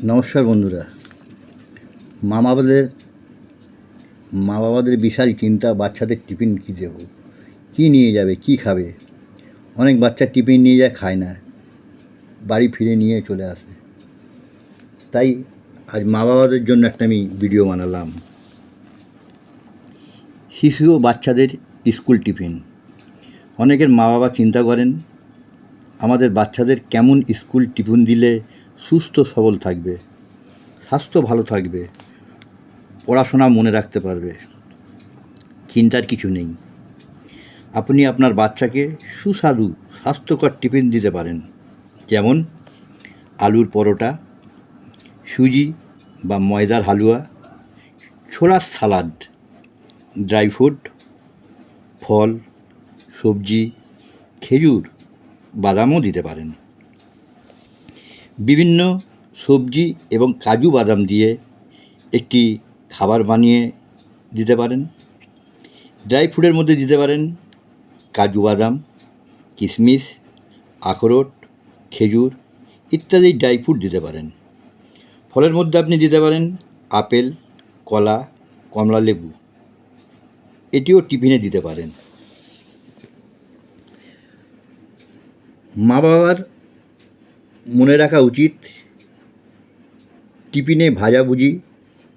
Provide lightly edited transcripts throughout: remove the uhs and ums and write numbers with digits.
নমস্কার বন্ধুরা। মা বাবাদের মা বাবাদের বিশাল চিন্তা, বাচ্চাদের টিফিন কী দেবো, কী নিয়ে যাবে, কী খাবে। অনেক বাচ্চা টিফিন নিয়ে যায়, খায় না, বাড়ি ফিরে নিয়ে চলে আসে। তাই আজ মা বাবাদের জন্য একটা আমি ভিডিও বানালাম। শিশু ও বাচ্চাদের স্কুল টিফিন। অনেকের মা বাবা চিন্তা করেন আমাদের বাচ্চাদের কেমন স্কুল টিফিন দিলে সুস্থ সবল থাকবে, স্বাস্থ্য ভালো থাকবে, পড়াশোনা মনে রাখতে পারবে। চিন্তার কিছু নেই। আপনি আপনার বাচ্চাকে সুস্বাদু স্বাস্থ্যকর টিফিন দিতে পারেন, যেমন আলুর পরোটা, সুজি বা ময়দার হালুয়া, ছোলার সালাড, ড্রাই ফ্রুট, ফল, সবজি, খেজুর, বাদামও দিতে পারেন। বিভিন্ন সবজি এবং কাজু বাদাম দিয়ে একটি খাবার বানিয়ে দিতে পারেন। ড্রাই ফ্রুটের মধ্যে দিতে পারেন কাজু বাদাম, কিশমিশ, আখরোট, খেজুর ইত্যাদি ড্রাই ফ্রুট দিতে পারেন। ফলের মধ্যে আপনি দিতে পারেন আপেল, কলা, কমলা লেবু, এটিও টিফিনে দিতে পারেন। মা বাবার মনে রাখা উচিত টিফিনে ভাজাভুজি,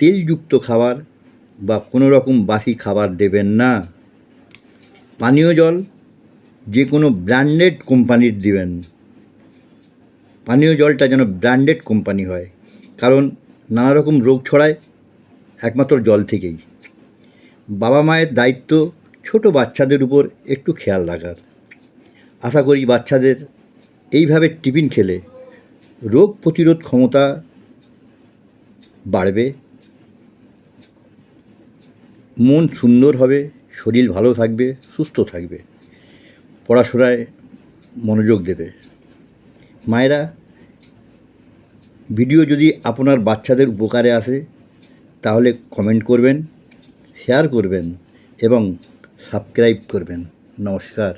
তেলযুক্ত খাবার বা কোনো রকম বাসি খাবার দেবেন না। পানীয় জল যে কোনো ব্র্যান্ডেড কোম্পানির দিবেন। পানীয় জলটা যেন ব্র্যান্ডেড কোম্পানি হয়, কারণ নানা রকম রোগ ছড়ায় একমাত্র জল থেকেই। বাবা মায়ের দায়িত্ব ছোট বাচ্চাদের উপর একটু খেয়াল রাখার। আশা করি বাচ্চাদের এইভাবে টিফিন খেলে রোগ প্রতিরোধ ক্ষমতা বাড়বে, মন সুন্দর হবে, শরীর ভালো থাকবে, সুস্থ থাকবে, পড়াশোনায় মনোযোগ দেবে। মায়েরা, ভিডিও যদি আপনার বাচ্চাদের উপকারে আসে তাহলে কমেন্ট করবেন, শেয়ার করবেন এবং সাবস্ক্রাইব করবেন। নমস্কার।